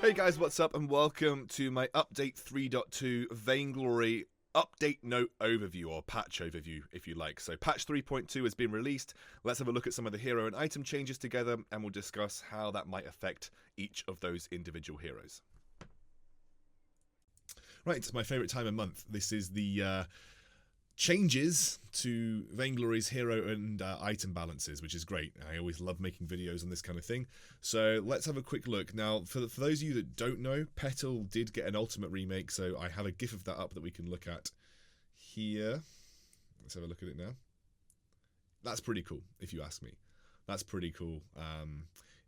Hey guys, what's up, and welcome to my update 3.2 Vainglory update note overview, or patch overview if you like. So patch 3.2 has been released. Let's have a look at some of the hero and item changes together, and we'll discuss how that might affect each of those individual heroes. Right, it's my favourite time of month. This is the changes to Vainglory's hero and item balances, which is great. I always love making videos on this kind of thing. So let's have a quick look. Now, for those of you that don't know, Petal did get an ultimate remake, so I have a gif of that up that we can look at here. Let's have a look at it now. That's pretty cool, if you ask me. That's pretty cool.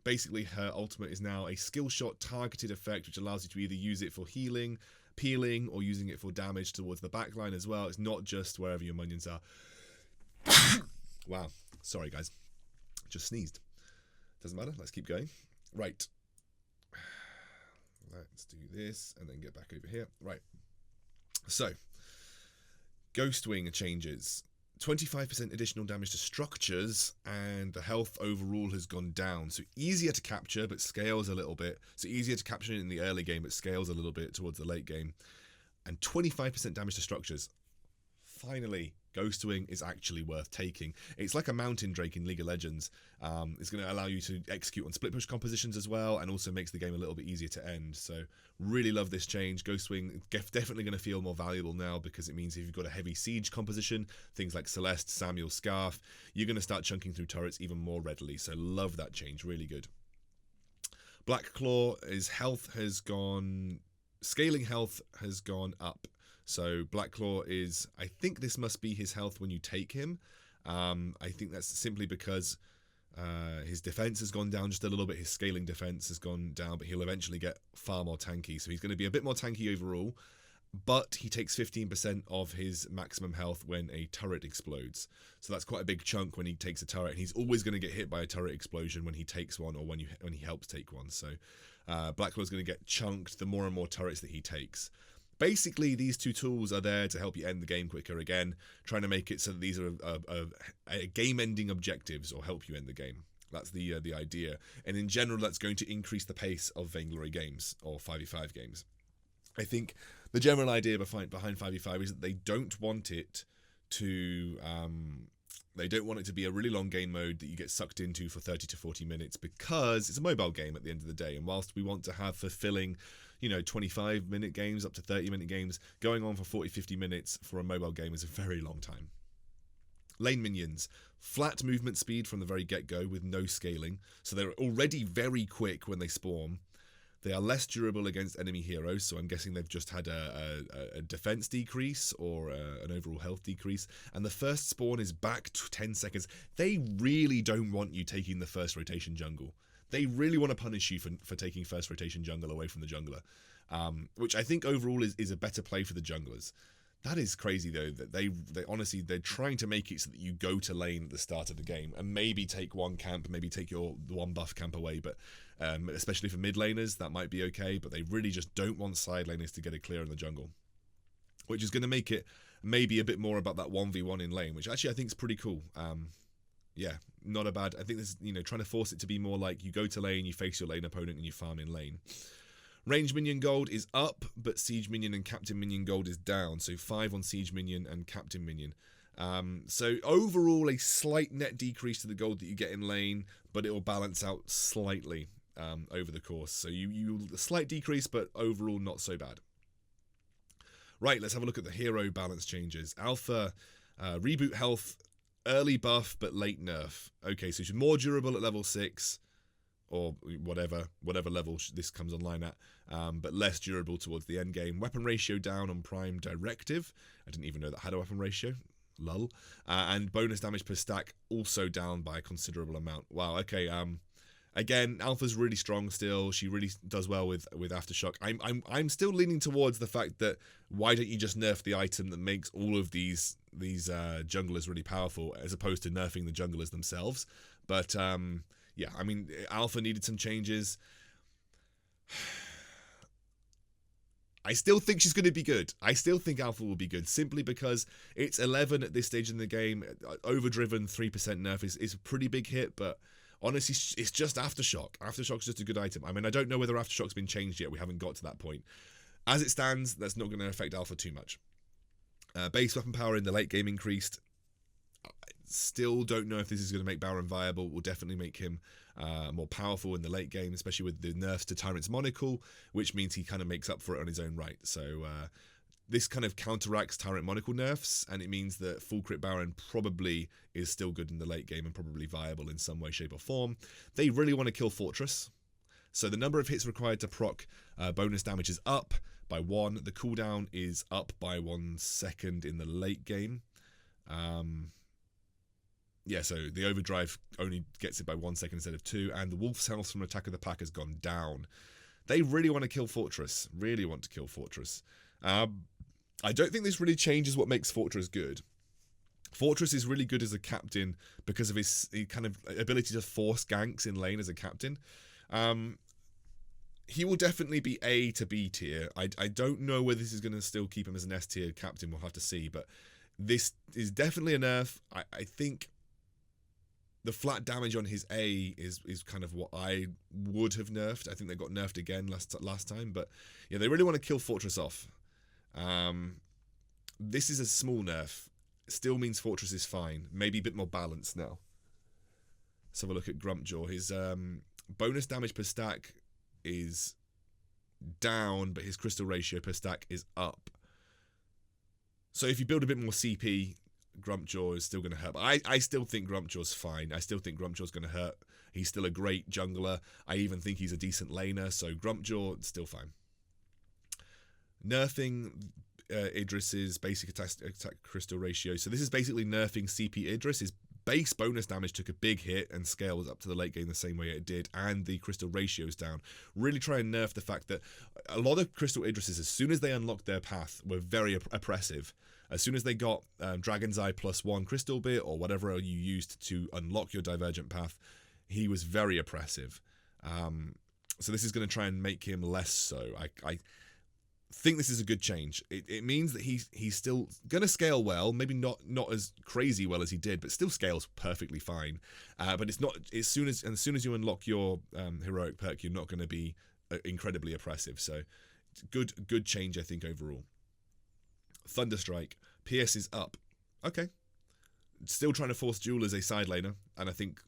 Basically, her ultimate is now a skill shot targeted effect, which allows you to either use it for healing, peeling, or using it for damage towards the backline as well. It's not just wherever your minions are. Wow. Sorry, guys. Just sneezed. Doesn't matter. Let's keep going. Right. Let's do this and then get back over here. Right. So, Ghostwing changes. 25% additional damage to structures, and the health overall has gone down. So easier to capture, but scales a little bit. So easier to capture in the early game, but scales a little bit towards the late game. And 25% damage to structures. Finally, Ghostwing is actually worth taking. It's like a Mountain Drake in League of Legends. It's going to allow you to execute on split push compositions as well, and also makes the game a little bit easier to end. So really love this change. Ghostwing definitely going to feel more valuable now, because it means if you've got a heavy siege composition, things like Celeste, Samuel, Scarf, you're going to start chunking through turrets even more readily. So love that change. Really good. Black Claw, his health has gone... Scaling health has gone up. So Black Claw is, I think this must be his health when you take him. I think that's simply because his defense has gone down just a little bit. His scaling defense has gone down, but he'll eventually get far more tanky. So he's going to be a bit more tanky overall, but he takes 15% of his maximum health when a turret explodes. So that's quite a big chunk when he takes a turret, and he's always going to get hit by a turret explosion when he takes one, or when he helps take one. So Black Claw is going to get chunked the more and more turrets that he takes. Basically, these two tools are there to help you end the game quicker, again, trying to make it so that these are game-ending objectives, or help you end the game. That's the idea. And in general, that's going to increase the pace of Vainglory games, or 5v5 games. I think the general idea behind 5v5 is that they don't want it to... They don't want it to be a really long game mode that you get sucked into for 30 to 40 minutes, because it's a mobile game at the end of the day. And whilst we want to have fulfilling, 25-minute games up to 30-minute games, going on for 40, 50 minutes for a mobile game is a very long time. Lane minions. Flat movement speed from the very get-go with no scaling. So they're already very quick when they spawn. They are less durable against enemy heroes, so I'm guessing they've just had a defense decrease, or an overall health decrease. And the first spawn is back to 10 seconds. They really don't want you taking the first rotation jungle. They really want to punish you for taking first rotation jungle away from the jungler, which I think overall is a better play for the junglers. That is crazy, though, that they honestly, they're trying to make it so that you go to lane at the start of the game and maybe take one camp, maybe take the one buff camp away, but especially for mid laners, that might be okay, but they really just don't want side laners to get a clear in the jungle, which is going to make it maybe a bit more about that 1v1 in lane, which actually I think is pretty cool. Yeah, not a bad... I think this, trying to force it to be more like you go to lane, you face your lane opponent, and you farm in lane. Range minion gold is up, but siege minion and captain minion gold is down. So 5 on siege minion and captain minion. So overall, a slight net decrease to the gold that you get in lane, but it will balance out slightly over the course. So a slight decrease, but overall not so bad. Right, let's have a look at the hero balance changes. Alpha, reboot health, early buff, but late nerf. Okay, so she's more durable at level 6. Or whatever level this comes online at, but less durable towards the end game. Weapon ratio down on Prime Directive. I didn't even know that had a weapon ratio. Lull. And bonus damage per stack also down by a considerable amount. Wow, okay. Again, Alpha's really strong still. She really does well with Aftershock. I'm still leaning towards the fact that why don't you just nerf the item that makes all of these junglers really powerful, as opposed to nerfing the junglers themselves. But yeah, I mean, Alpha needed some changes. I still think she's going to be good. I still think Alpha will be good, simply because it's 11 at this stage in the game. Overdriven 3% nerf is a pretty big hit, but Honestly, it's just Aftershock. Aftershock's just a good item. I mean, I don't know whether Aftershock's been changed yet. We haven't got to that point. As it stands, that's not going to affect Alpha too much. Base weapon power in the late game increased. Still don't know if this is going to make Baron viable. Will definitely make him more powerful in the late game, especially with the nerfs to Tyrant's Monocle, which means he kind of makes up for it on his own right. So this kind of counteracts Tyrant Monocle nerfs, and it means that full crit Baron probably is still good in the late game and probably viable in some way, shape, or form. They really want to kill Fortress, so the number of hits required to proc bonus damage is up by 1. The cooldown is up by 1 second in the late game. Yeah, so the overdrive only gets it by 1 second instead of 2, and the Wolf's health from Attack of the Pack has gone down. They really want to kill Fortress. Really want to kill Fortress. I don't think this really changes what makes Fortress good. Fortress is really good as a captain because of his kind of ability to force ganks in lane as a captain. He will definitely be A to B tier. I don't know whether this is going to still keep him as an S tier captain. We'll have to see, but this is definitely a nerf. I think the flat damage on his A is kind of what I would have nerfed. I think they got nerfed again last time, but yeah, they really want to kill Fortress off. This is a small nerf. Still means Fortress is fine. Maybe a bit more balanced now. Let's have a look at Grumpjaw. His bonus damage per stack is down, but his crystal ratio per stack is up. So if you build a bit more CP, Grumpjaw is still going to hurt. But I still think Grumpjaw's fine. I still think Grumpjaw's going to hurt. He's still a great jungler. I even think he's a decent laner. So Grumpjaw, still fine. Nerfing Idris's basic attack crystal ratio. So this is basically nerfing CP Idris. His base bonus damage took a big hit and scales up to the late game the same way it did, and the crystal ratio is down. Really try and nerf the fact that a lot of crystal Idrises, as soon as they unlocked their path, were very oppressive. As soon as they got Dragon's Eye +1 crystal bit or whatever you used to unlock your divergent path, he was very oppressive. So this is going to try and make him less so. I think this is a good change. It means that he's still going to scale well, maybe not as crazy well as he did, but still scales perfectly fine. But it's not as soon as you unlock your heroic perk, you're not going to be incredibly oppressive. So good change, I think, overall. Thunderstrike, PS is up. Okay. Still trying to force Jewel as a side laner, and I think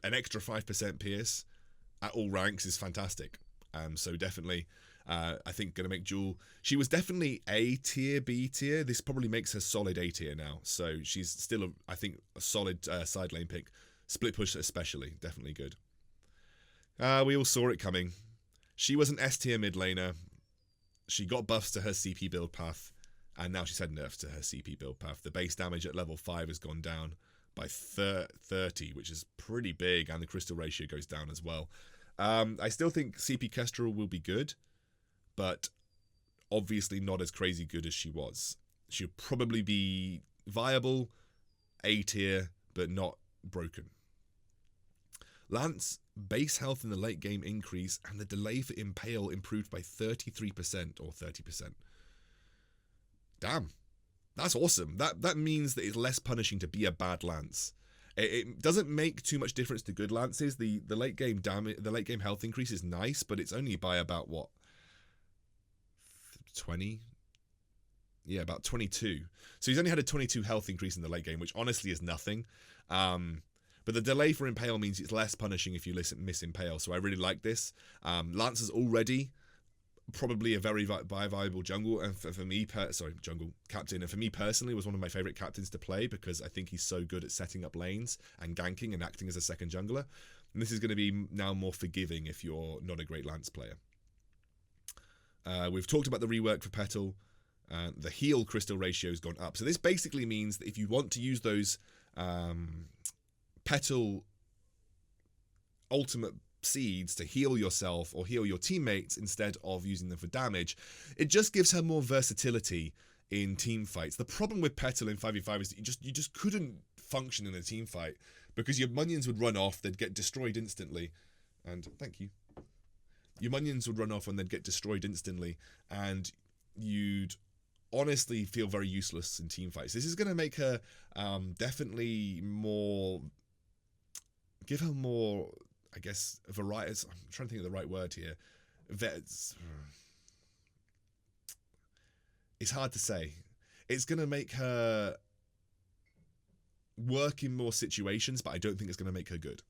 an extra 5% PS at all ranks is fantastic. So definitely, I think going to make Jewel. She was definitely A tier, B tier. This probably makes her solid A tier now. So she's still, I think, a solid side lane pick. Split push especially, definitely good. We all saw it coming. She was an S tier mid laner. She got buffs to her CP build path, and now she's had nerfs to her CP build path. The base damage at level 5 has gone down by 30, which is pretty big, and the crystal ratio goes down as well. I still think CP Kestrel will be good, but obviously not as crazy good as she was. She'll probably be viable, A tier, but not broken. Lance, base health in the late game increase, and the delay for Impale improved by 33% or 30%. Damn, that's awesome. That means that it's less punishing to be a bad Lance. It doesn't make too much difference to good Lances. The late game damage, the late game health increase is nice, but it's only by about what, 20? Yeah, about 22. So he's only had a 22 health increase in the late game, which honestly is nothing. But the delay for Impale means it's less punishing if you miss Impale. So I really like this. Lance is already probably a very viable jungle, and for me, jungle captain, and for me personally, was one of my favorite captains to play because I think he's so good at setting up lanes and ganking and acting as a second jungler. And this is going to be now more forgiving if you're not a great Lance player. We've talked about the rework for Petal. The heal crystal ratio has gone up. So this basically means that if you want to use those Petal ultimate seeds to heal yourself or heal your teammates instead of using them for damage, it just gives her more versatility in team fights. The problem with Petal in 5v5 is that you just couldn't function in a team fight because your minions would run off, they'd get destroyed instantly, and thank you. Your minions would run off and they'd get destroyed instantly, and you'd honestly feel very useless in team fights. This is going to make her definitely more give her more, I guess, variety. I'm trying to think of the right word here. It's hard to say. It's going to make her work in more situations, but I don't think it's going to make her good.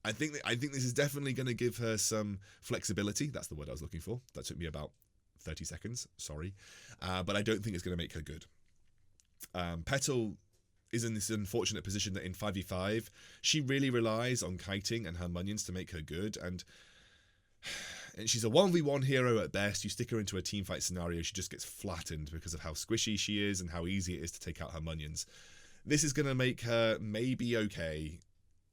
I think this is definitely going to give her some flexibility. That's the word I was looking for. That took me about 30 seconds. Sorry. But I don't think it's going to make her good. Petal is in this unfortunate position that in 5v5, she really relies on kiting and her minions to make her good. And she's a 1v1 hero at best. You stick her into a teamfight scenario, she just gets flattened because of how squishy she is and how easy it is to take out her minions. This is going to make her maybe okay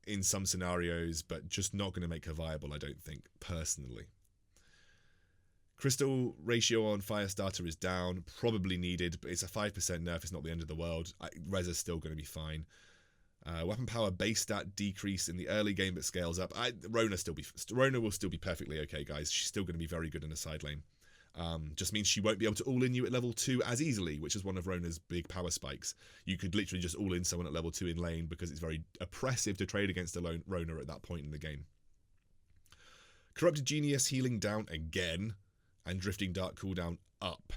in some scenarios, but just not going to make her viable, I don't think, personally. Crystal ratio on Firestarter is down, probably needed, but it's a 5% nerf, it's not the end of the world. Reza's still going to be fine. Weapon power base stat decrease in the early game, but scales up. Rona will still be perfectly okay, guys. She's still going to be very good in the side lane. Just means she won't be able to all-in you at level 2 as easily, which is one of Rona's big power spikes. You could literally just all-in someone at level 2 in lane because it's very oppressive to trade against a Rona at that point in the game. Corrupted Genius healing down again, and Drifting Dark cooldown up.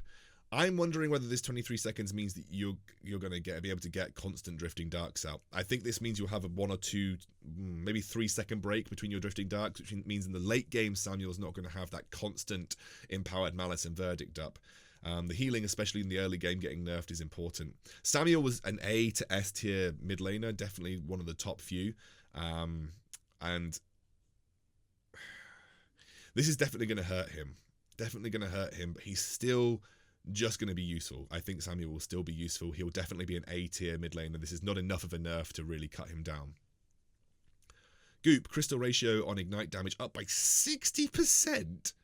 I'm wondering whether this 23 seconds means that you're going to be able to get constant Drifting Darks out. I think this means you'll have a 1 or 2, maybe 3 second break between your Drifting Darks, which means in the late game, Samuel's not going to have that constant Empowered Malice and Verdict up. The healing, especially in the early game, getting nerfed is important. Samuel was an A to S tier mid laner, definitely one of the top few. And this is definitely going to hurt him. But he's still just going to be useful. I think Samuel will still be useful. He'll definitely be an A tier mid laner. This is not enough of a nerf to really cut him down. Goop, crystal ratio on ignite damage up by 60%.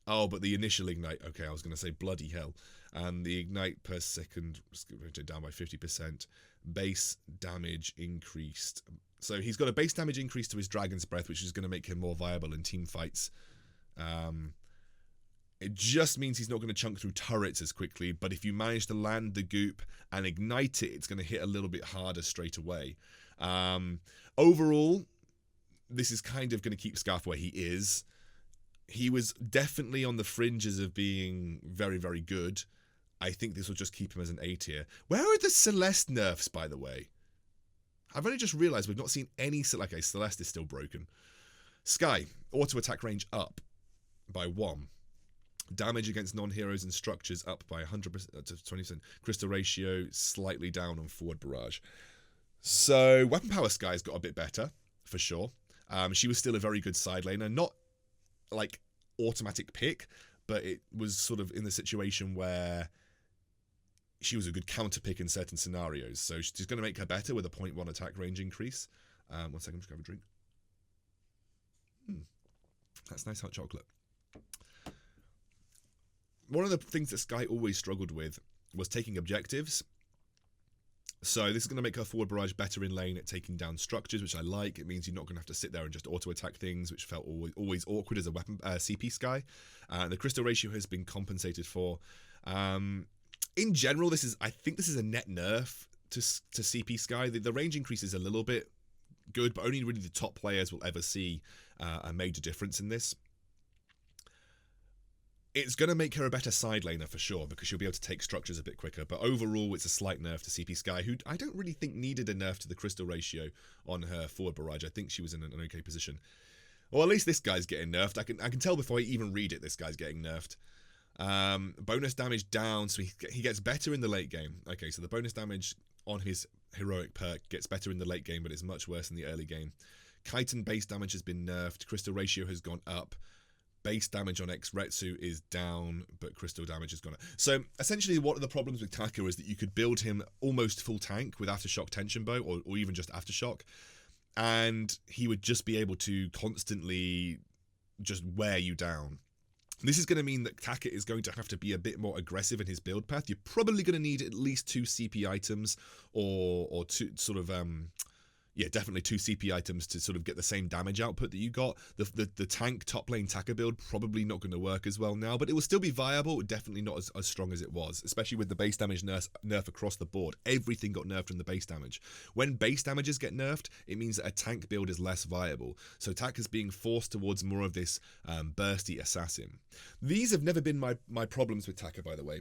Oh, but the initial ignite. Okay, I was going to say bloody hell. And the ignite per second down by 50%. Base damage increased. So he's got a base damage increase to his Dragon's Breath, which is going to make him more viable in team fights. It just means he's not going to chunk through turrets as quickly, but if you manage to land the goop and ignite it, it's going to hit a little bit harder straight away. Overall, this is kind of going to keep Scarf where he is. He was definitely on the fringes of being very, very good. I think this will just keep him as an A tier. Where are the Celeste nerfs, by the way? I've only just realised we've not seen any... Okay, Celeste is still broken. Sky, auto attack range up by 1. Damage against non-heroes and structures up by 100% to 20%. Crystal ratio slightly down on forward barrage. So weapon power Sky's got a bit better, for sure. She was still a very good side laner. Not like automatic pick, but it was sort of in the situation where she was a good counter pick in certain scenarios. So she's going to make her better with a 0.1 attack range increase. 1 second, just grab a drink. That's nice hot chocolate. One of the things that Sky always struggled with was taking objectives. So this is going to make her forward barrage better in lane at taking down structures, which I like. It means you're not going to have to sit there and just auto-attack things, which felt always awkward as a weapon CP Sky. The crystal ratio has been compensated for. In general, I think this is a net nerf to CP Sky. The range increase is a little bit good, but only really the top players will ever see a major difference in this. It's going to make her a better side laner for sure, because she'll be able to take structures a bit quicker. But overall, it's a slight nerf to CP Sky, who I don't really think needed a nerf to the crystal ratio on her forward barrage. I think she was in an okay position. Well, at least this guy's getting nerfed. I can tell before I even read it, this guy's getting nerfed. Bonus damage down, so he gets better in the late game. Okay, so the bonus damage on his heroic perk gets better in the late game, but it's much worse in the early game. Chitin base damage has been nerfed. Crystal ratio has gone up. Base damage on Retsu is down, but crystal damage has gone up. So essentially what are the problems with Taka is that you could build him almost full tank with Aftershock Tension Bow, or even just Aftershock, and he would just be able to constantly just wear you down. This is going to mean that Taka is going to have to be a bit more aggressive in his build path. You're probably going to need at least 2 CP items or 2 sort of yeah, definitely 2 CP items to sort of get the same damage output that you got. The tank top lane Taka build probably not going to work as well now, but it will still be viable, definitely not as strong as it was, especially with the base damage nerf across the board. Everything got nerfed in the base damage. When base damages get nerfed, it means that a tank build is less viable. So Taka's being forced towards more of this bursty assassin. These have never been my problems with Taka, by the way.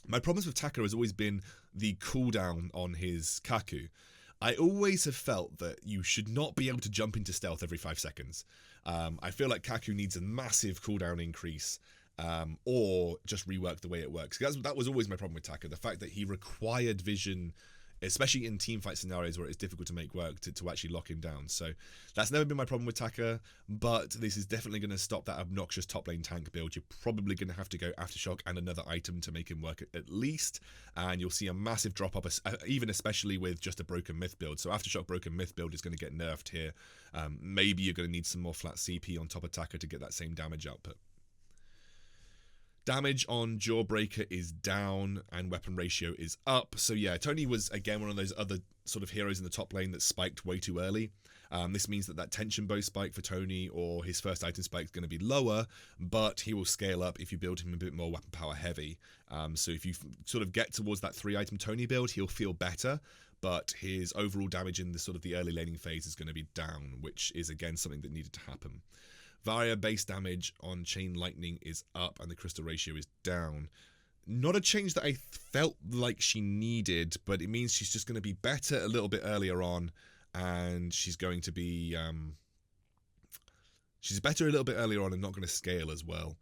My problems with Taka has always been the cooldown on his Kaku. I always have felt that you should not be able to jump into stealth every 5 seconds. I feel like Kaku needs a massive cooldown increase, or just rework the way it works. That was always my problem with Taka, the fact that he required vision, especially in teamfight scenarios where it's difficult to make work, to actually lock him down. So that's never been my problem with Taka, but this is definitely going to stop that obnoxious top lane tank build. You're probably going to have to go Aftershock and another item to make him work at least, and you'll see a massive drop off, even especially with just a Broken Myth build. So Aftershock Broken Myth build is going to get nerfed here. Maybe you're going to need some more flat CP on top of Taka to get that same damage output. Damage on Jawbreaker is down and weapon ratio is up. So yeah, Tony was again one of those other sort of heroes in the top lane that spiked way too early. This means that tension bow spike for Tony or his first item spike is going to be lower, but he will scale up if you build him a bit more weapon power heavy. So if you sort of get towards that 3 item Tony build, he'll feel better, but his overall damage in the sort of the early laning phase is going to be down, which is again something that needed to happen. Varia base damage on Chain Lightning is up and the crystal ratio is down. Not a change that I felt like she needed, but it means she's just going to be better a little bit earlier on, and she's going to be she's better a little bit earlier on and not going to scale as well.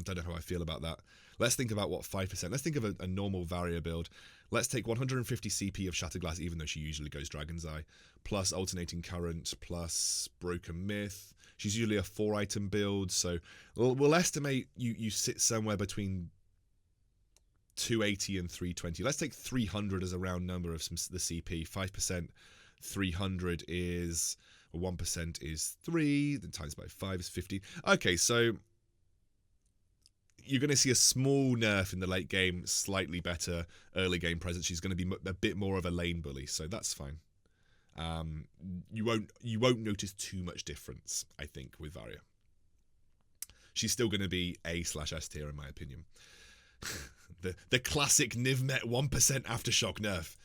Don't know how I feel about that. Let's think about what 5%. Let's think of a normal Varia build. Let's take 150 CP of Shatterglass, even though she usually goes Dragon's Eye, plus Alternating Current, plus Broken Myth. She's usually a 4-item build, so we'll estimate you sit somewhere between 280 and 320. Let's take 300 as a round number of the CP. 5%, 300 is, or 1% is 3, then times by 5 is 50. Okay, so you're going to see a small nerf in the late game, slightly better early game presence. She's going to be a bit more of a lane bully, so that's fine. You won't notice too much difference, I think, with Varia. She's still going to be A/S tier in my opinion. the classic Nivmet 1% Aftershock nerf.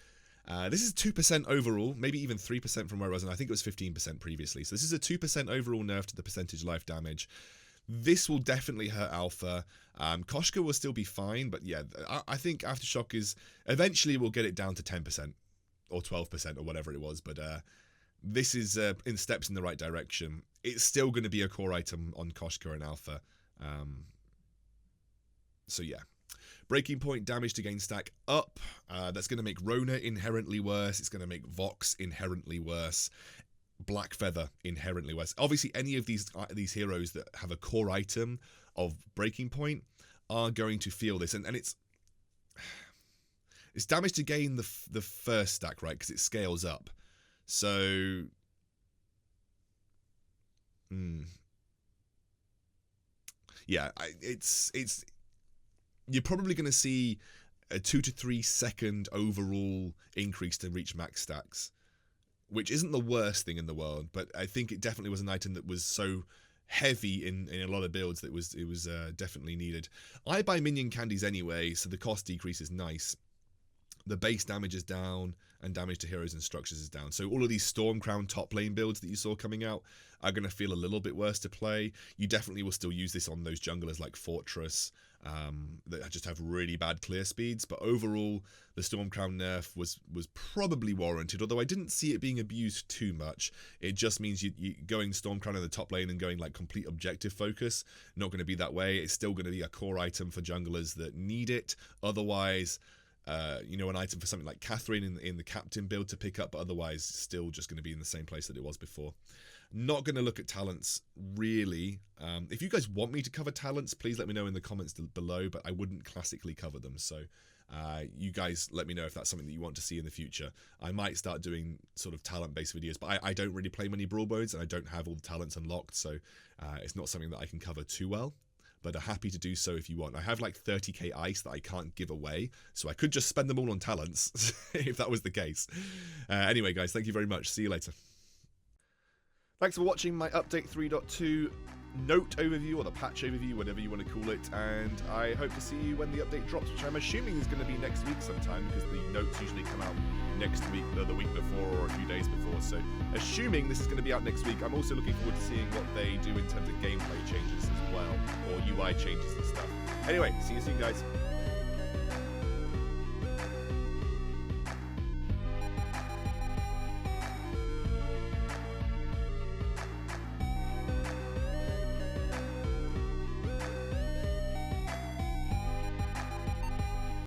This is 2% overall, maybe even 3% from where I was, and I think it was 15% previously. So this is a 2% overall nerf to the percentage life damage. This will definitely hurt Alpha. Koshka will still be fine, but yeah, I think Aftershock is eventually we'll get it down to 10% or 12% or whatever it was, but this is in steps in the right direction. It's still going to be a core item on Koshka and Alpha. So yeah. Breaking point damage to gain stack up. That's going to make Rona inherently worse. It's going to make Vox inherently worse. Black Feather inherently worse. Obviously, any of these heroes that have a core item of breaking point are going to feel this, and it's damage to gain the first stack, right? Because it scales up. So, yeah, it's you're probably going to see a 2 to 3 second overall increase to reach max stacks, which isn't the worst thing in the world, but I think it definitely was an item that was so heavy in a lot of builds that it was definitely needed. I buy minion candies anyway, so the cost decrease is nice. The base damage is down, and damage to heroes and structures is down. So all of these Stormcrown top lane builds that you saw coming out are going to feel a little bit worse to play. You definitely will still use this on those junglers like Fortress that just have really bad clear speeds, but overall the Stormcrown nerf was probably warranted, although I didn't see it being abused too much. It just means you going Stormcrown in the top lane and going like complete objective focus, not going to be that way. It's still going to be a core item for junglers that need it. Otherwise, an item for something like Catherine in the captain build to pick up, but otherwise still just going to be in the same place that it was before. Not going to look at talents, really. If you guys want me to cover talents, please let me know in the comments below, but I wouldn't classically cover them, so you guys let me know if that's something that you want to see in the future. I might start doing sort of talent-based videos, but I don't really play many brawl modes, and I don't have all the talents unlocked, so it's not something that I can cover too well. but are happy to do so if you want. I have like 30k ice that I can't give away, so I could just spend them all on talents if that was the case. Anyway, guys, thank you very much. See you later. Thanks for watching my Update 3.2 note overview, or the patch overview, whatever you want to call it, and I hope to see you when the update drops, which I'm assuming is going to be next week sometime, because the notes usually come out next week, the week before, or a few days before, so assuming this is going to be out next week. I'm also looking forward to seeing what they do in terms of gameplay changes as well, or UI changes and stuff. Anyway, see you soon, guys.